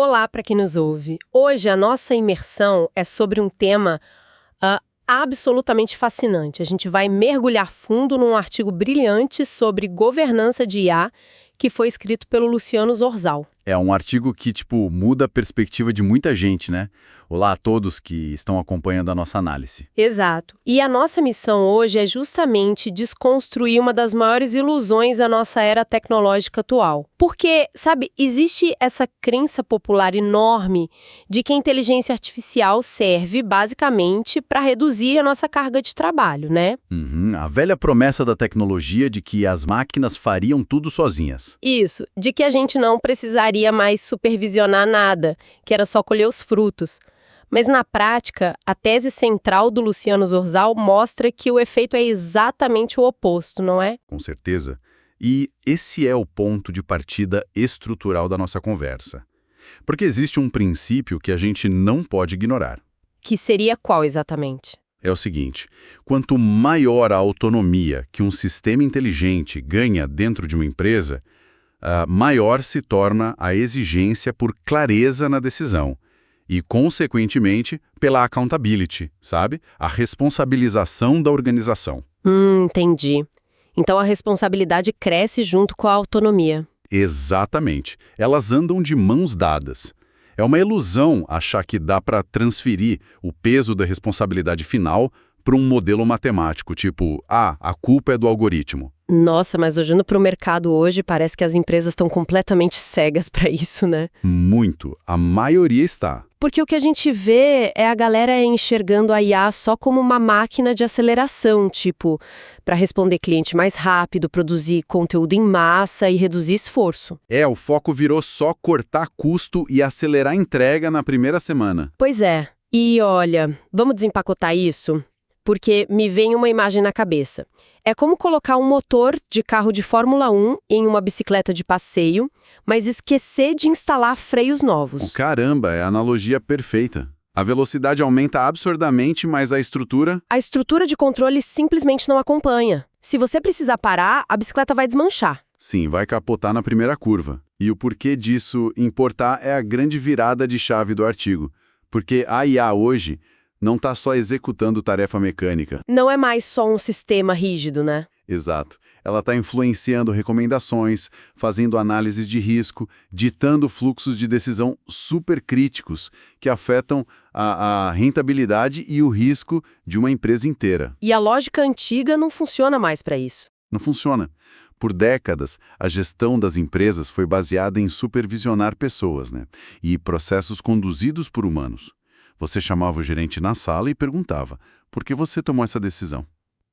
Olá para quem nos ouve. Hoje a nossa imersão é sobre um tema absolutamente fascinante. A gente vai mergulhar fundo num artigo brilhante sobre governança de IA que foi escrito pelo Luciano Zorzal. É um artigo que, muda a perspectiva de muita gente, né? Olá a todos que estão acompanhando a nossa análise. Exato. E a nossa missão hoje é justamente desconstruir uma das maiores ilusões da nossa era tecnológica atual. Porque, sabe, existe essa crença popular enorme de que a inteligência artificial serve, basicamente, para reduzir a nossa carga de trabalho, né? A velha promessa da tecnologia de que as máquinas fariam tudo sozinhas. Isso, de que a gente não precisaria mais supervisionar nada, que era só colher os frutos. Mas na prática, a tese central do Luciano Zorzal mostra que o efeito é exatamente o oposto, não é? Com certeza. E esse é o ponto de partida estrutural da nossa conversa. Porque existe um princípio que a gente não pode ignorar. Que seria qual exatamente? É o seguinte, quanto maior a autonomia que um sistema inteligente ganha dentro de uma empresa, maior se torna a exigência por clareza na decisão e, consequentemente, pela accountability, sabe? A responsabilização da organização. Entendi. Então a responsabilidade cresce junto com a autonomia. Exatamente. Elas andam de mãos dadas. É uma ilusão achar que dá para transferir o peso da responsabilidade final para um modelo matemático, tipo, a culpa é do algoritmo. Nossa, mas olhando para o mercado hoje, parece que as empresas estão completamente cegas para isso, né? Muito. A maioria está. Porque o que a gente vê é a galera enxergando a IA só como uma máquina de aceleração, tipo, para responder cliente mais rápido, produzir conteúdo em massa e reduzir esforço. O foco virou só cortar custo e acelerar a entrega na primeira semana. Pois é. E olha, vamos desempacotar isso? Porque me vem uma imagem na cabeça. É como colocar um motor de carro de Fórmula 1 em uma bicicleta de passeio, mas esquecer de instalar freios novos. Caramba, é a analogia perfeita. A velocidade aumenta absurdamente, mas a estrutura... A estrutura de controle simplesmente não acompanha. Se você precisar parar, a bicicleta vai desmanchar. Sim, vai capotar na primeira curva. E o porquê disso importar é a grande virada de chave do artigo. Porque a IA hoje não está só executando tarefa mecânica. Não é mais só um sistema rígido, né? Exato. Ela está influenciando recomendações, fazendo análises de risco, ditando fluxos de decisão super críticos que afetam a rentabilidade e o risco de uma empresa inteira. E a lógica antiga não funciona mais para isso. Não funciona. Por décadas, a gestão das empresas foi baseada em supervisionar pessoas, né? E processos conduzidos por humanos. Você chamava o gerente na sala e perguntava, por que você tomou essa decisão?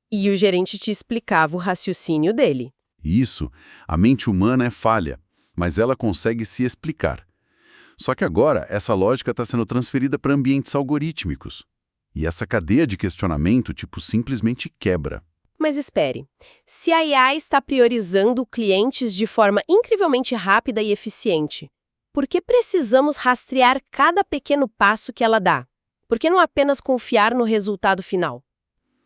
E o gerente te explicava o raciocínio dele. Isso, a mente humana é falha, mas ela consegue se explicar. Só que agora, essa lógica está sendo transferida para ambientes algorítmicos. E essa cadeia de questionamento, simplesmente quebra. Mas espere, se a IA está priorizando clientes de forma incrivelmente rápida e eficiente, por que precisamos rastrear cada pequeno passo que ela dá? Por que não apenas confiar no resultado final?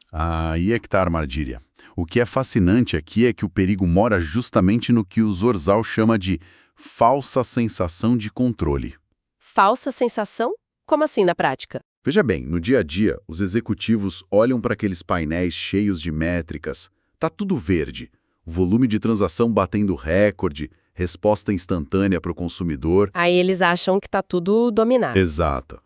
Aí é que está a armadilha. O que é fascinante aqui é que o perigo mora justamente no que o Zorzal chama de falsa sensação de controle. Falsa sensação? Como assim na prática? Veja bem, no dia a dia, os executivos olham para aqueles painéis cheios de métricas. Tá tudo verde. Volume de transação batendo recorde, resposta instantânea para o consumidor. Aí eles acham que tá tudo dominado. Exato.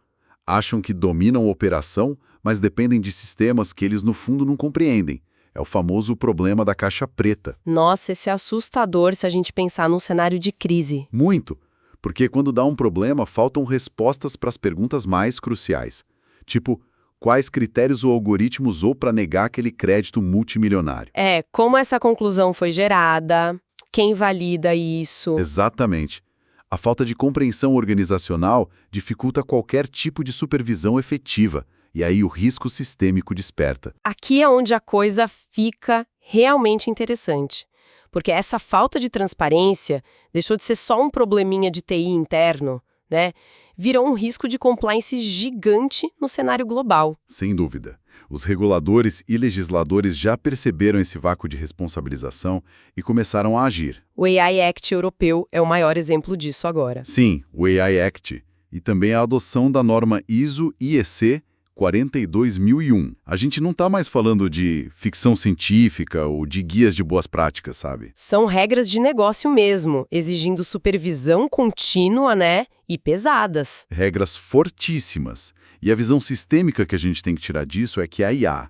Acham que dominam a operação, mas dependem de sistemas que eles, no fundo, não compreendem. É o famoso problema da caixa preta. Nossa, esse é assustador se a gente pensar num cenário de crise. Muito. Porque quando dá um problema, faltam respostas para as perguntas mais cruciais. Tipo, quais critérios o algoritmo usou para negar aquele crédito multimilionário? Como essa conclusão foi gerada, quem valida isso? Exatamente. A falta de compreensão organizacional dificulta qualquer tipo de supervisão efetiva, e aí o risco sistêmico desperta. Aqui é onde a coisa fica realmente interessante. Porque essa falta de transparência deixou de ser só um probleminha de TI interno, né? Virou um risco de compliance gigante no cenário global. Sem dúvida. Os reguladores e legisladores já perceberam esse vácuo de responsabilização e começaram a agir. O AI Act europeu é o maior exemplo disso agora. Sim, o AI Act e também a adoção da norma ISO/IEC 42001. A gente não está mais falando de ficção científica ou de guias de boas práticas, sabe? São regras de negócio mesmo, exigindo supervisão contínua, né? E pesadas. Regras fortíssimas. E a visão sistêmica que a gente tem que tirar disso é que a IA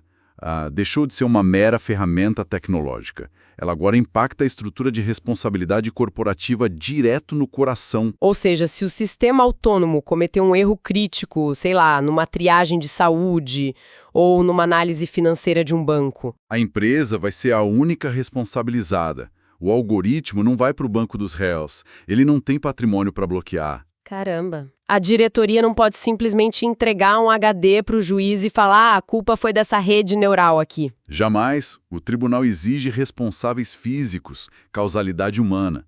deixou de ser uma mera ferramenta tecnológica. Ela agora impacta a estrutura de responsabilidade corporativa direto no coração. Ou seja, se o sistema autônomo cometer um erro crítico, sei lá, numa triagem de saúde ou numa análise financeira de um banco. A empresa vai ser a única responsabilizada. O algoritmo não vai para o banco dos réus. Ele não tem patrimônio para bloquear. Caramba. A diretoria não pode simplesmente entregar um HD para o juiz e falar: a culpa foi dessa rede neural aqui. Jamais. O tribunal exige responsáveis físicos, causalidade humana.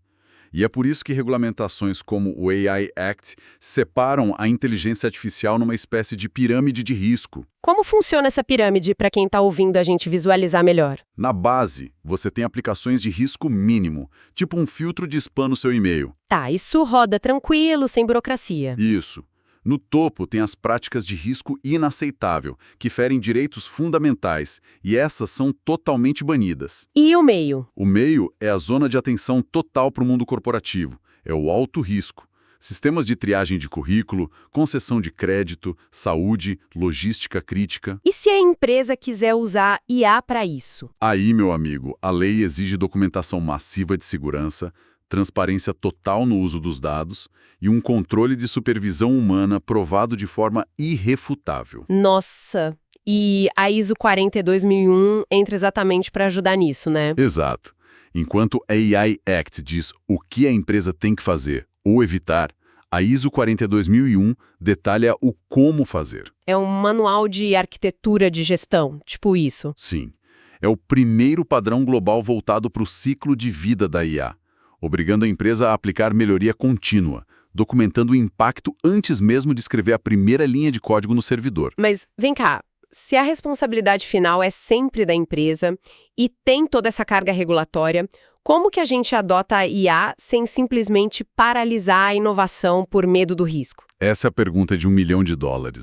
E é por isso que regulamentações como o AI Act separam a inteligência artificial numa espécie de pirâmide de risco. Como funciona essa pirâmide para quem está ouvindo a gente visualizar melhor? Na base, você tem aplicações de risco mínimo, tipo um filtro de spam no seu e-mail. Tá, isso roda tranquilo, sem burocracia. Isso. No topo tem as práticas de risco inaceitável, que ferem direitos fundamentais, e essas são totalmente banidas. E o meio? O meio é a zona de atenção total para o mundo corporativo, é o alto risco. Sistemas de triagem de currículo, concessão de crédito, saúde, logística crítica. E se a empresa quiser usar IA para isso? Aí, meu amigo, a lei exige documentação massiva de segurança, transparência total no uso dos dados e um controle de supervisão humana provado de forma irrefutável. Nossa, e a ISO 42001 entra exatamente para ajudar nisso, né? Exato. Enquanto a AI Act diz o que a empresa tem que fazer ou evitar, a ISO 42001 detalha o como fazer. É um manual de arquitetura de gestão, tipo isso. Sim. É o primeiro padrão global voltado para o ciclo de vida da IA, obrigando a empresa a aplicar melhoria contínua, documentando o impacto antes mesmo de escrever a primeira linha de código no servidor. Mas vem cá, se a responsabilidade final é sempre da empresa e tem toda essa carga regulatória, como que a gente adota a IA sem simplesmente paralisar a inovação por medo do risco? Essa é a pergunta de $1 milhão,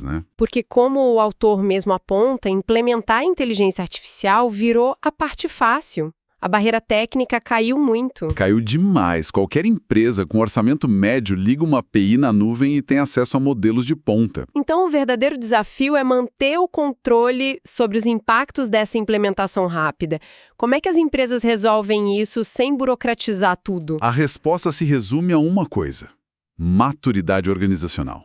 né? Porque, como o autor mesmo aponta, implementar a inteligência artificial virou a parte fácil. A barreira técnica caiu muito. Caiu demais. Qualquer empresa com orçamento médio liga uma API na nuvem e tem acesso a modelos de ponta. Então, o verdadeiro desafio é manter o controle sobre os impactos dessa implementação rápida. Como é que as empresas resolvem isso sem burocratizar tudo? A resposta se resume a uma coisa: maturidade organizacional.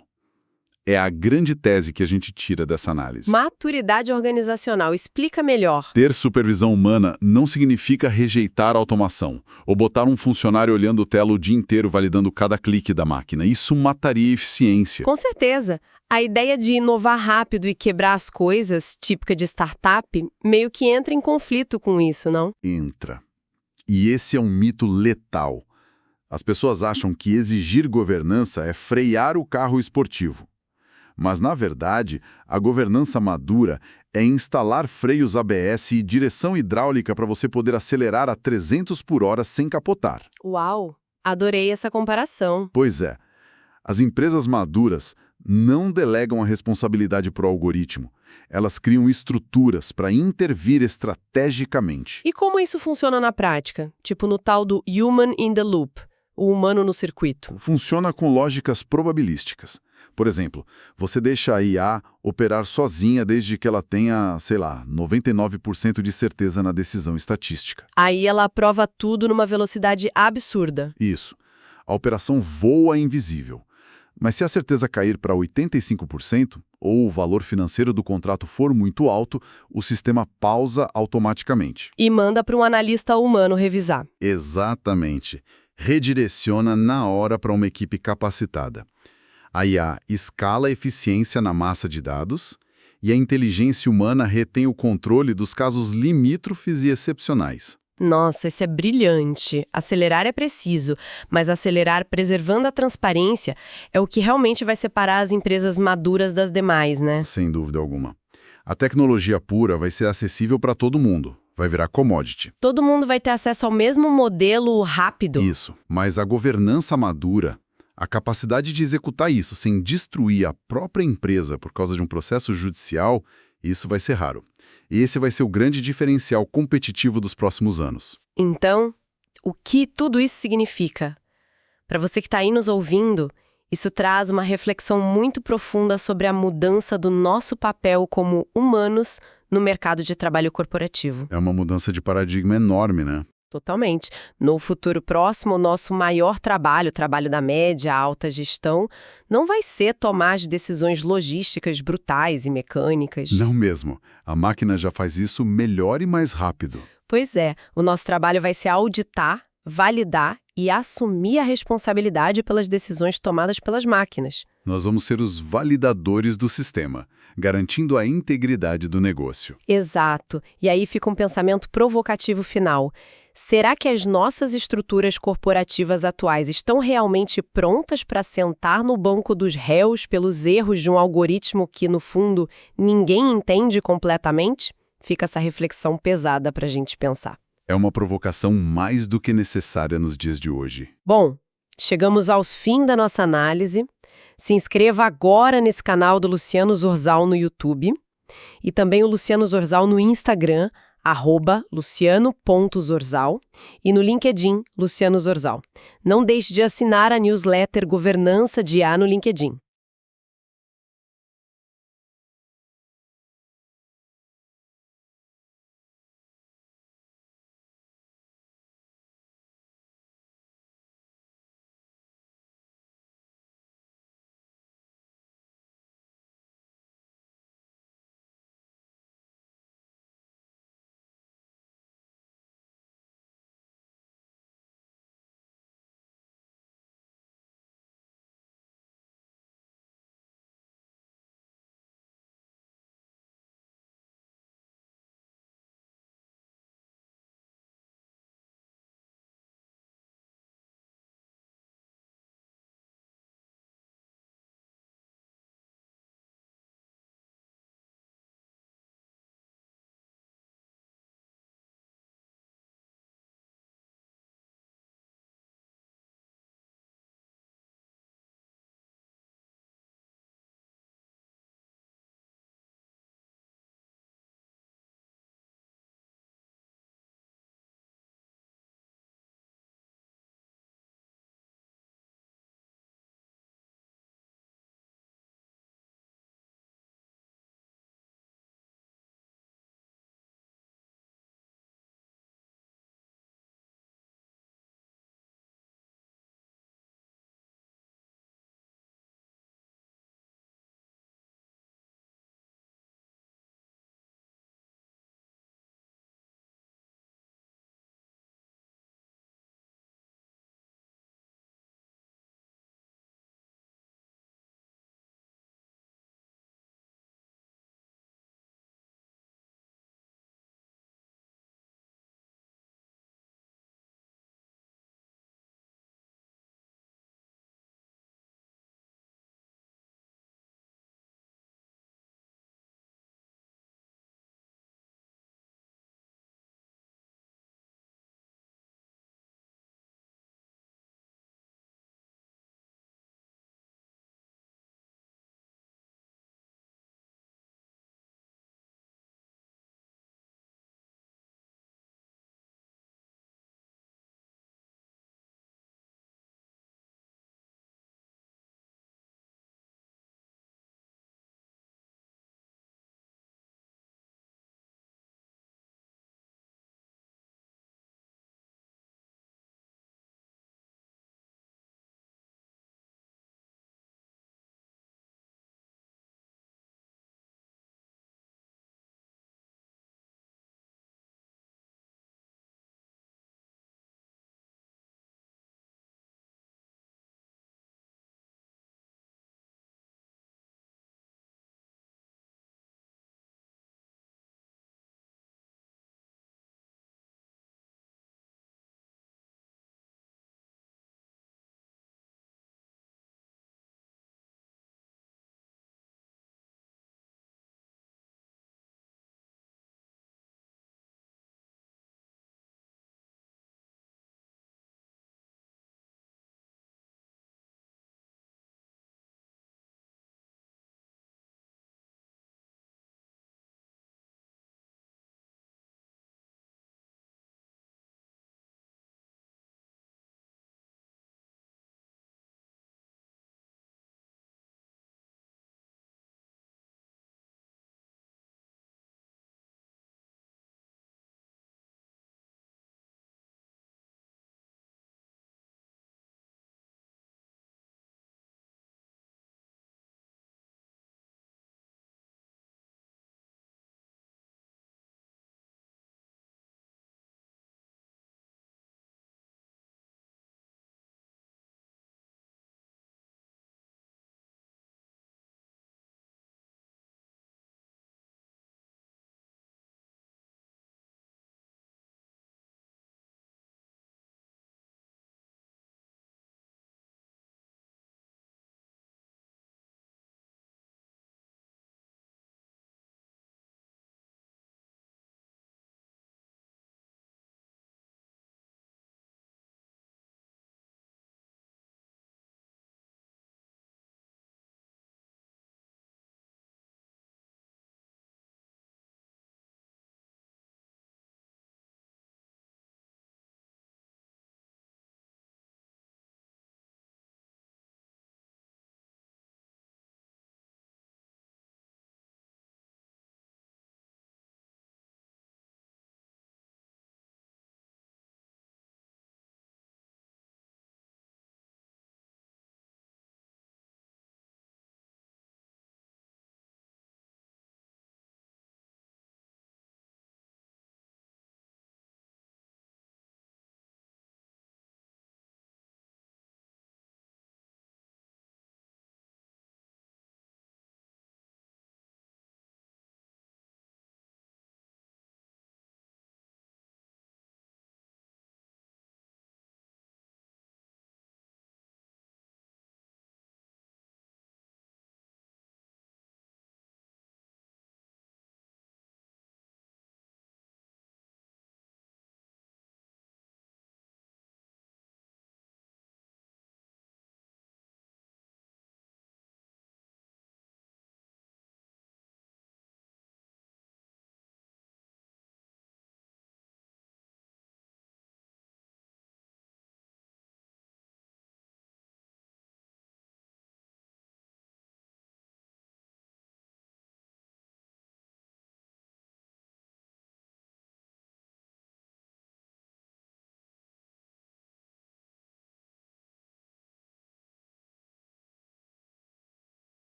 É a grande tese que a gente tira dessa análise. Maturidade organizacional. Explica melhor. Ter supervisão humana não significa rejeitar a automação ou botar um funcionário olhando tela o dia inteiro validando cada clique da máquina. Isso mataria a eficiência. Com certeza. A ideia de inovar rápido e quebrar as coisas, típica de startup, meio que entra em conflito com isso, não? Entra. E esse é um mito letal. As pessoas acham que exigir governança é frear o carro esportivo. Mas, na verdade, a governança madura é instalar freios ABS e direção hidráulica para você poder acelerar a 300 por hora sem capotar. Uau! Adorei essa comparação. Pois é. As empresas maduras não delegam a responsabilidade para o algoritmo. Elas criam estruturas para intervir estrategicamente. E como isso funciona na prática? Tipo no tal do Human in the Loop, o humano no circuito. Funciona com lógicas probabilísticas. Por exemplo, você deixa a IA operar sozinha desde que ela tenha, 99% de certeza na decisão estatística. Aí ela aprova tudo numa velocidade absurda. Isso. A operação voa invisível. Mas se a certeza cair para 85%, ou o valor financeiro do contrato for muito alto, o sistema pausa automaticamente. E manda para um analista humano revisar. Exatamente. Redireciona na hora para uma equipe capacitada. A IA escala a eficiência na massa de dados e a inteligência humana retém o controle dos casos limítrofes e excepcionais. Nossa, isso é brilhante. Acelerar é preciso, mas acelerar preservando a transparência é o que realmente vai separar as empresas maduras das demais, né? Sem dúvida alguma. A tecnologia pura vai ser acessível para todo mundo, vai virar commodity. Todo mundo vai ter acesso ao mesmo modelo rápido. Isso, mas a governança madura, a capacidade de executar isso sem destruir a própria empresa por causa de um processo judicial, isso vai ser raro. E esse vai ser o grande diferencial competitivo dos próximos anos. Então, o que tudo isso significa? Para você que está aí nos ouvindo, isso traz uma reflexão muito profunda sobre a mudança do nosso papel como humanos no mercado de trabalho corporativo. É uma mudança de paradigma enorme, né? Totalmente. No futuro próximo, o nosso maior trabalho, o trabalho da média, alta gestão, não vai ser tomar as decisões logísticas brutais e mecânicas. Não mesmo. A máquina já faz isso melhor e mais rápido. Pois é, o nosso trabalho vai ser auditar, validar e assumir a responsabilidade pelas decisões tomadas pelas máquinas. Nós vamos ser os validadores do sistema, garantindo a integridade do negócio. Exato. E aí fica um pensamento provocativo final. Será que as nossas estruturas corporativas atuais estão realmente prontas para sentar no banco dos réus pelos erros de um algoritmo que, no fundo, ninguém entende completamente? Fica essa reflexão pesada para a gente pensar. É uma provocação mais do que necessária nos dias de hoje. Bom, chegamos aos fim da nossa análise. Se inscreva agora nesse canal do Luciano Zorzal no YouTube e também o Luciano Zorzal no Instagram, @luciano.zorzal, e no LinkedIn, Luciano Zorzal. Não deixe de assinar a newsletter Governança de IA no LinkedIn.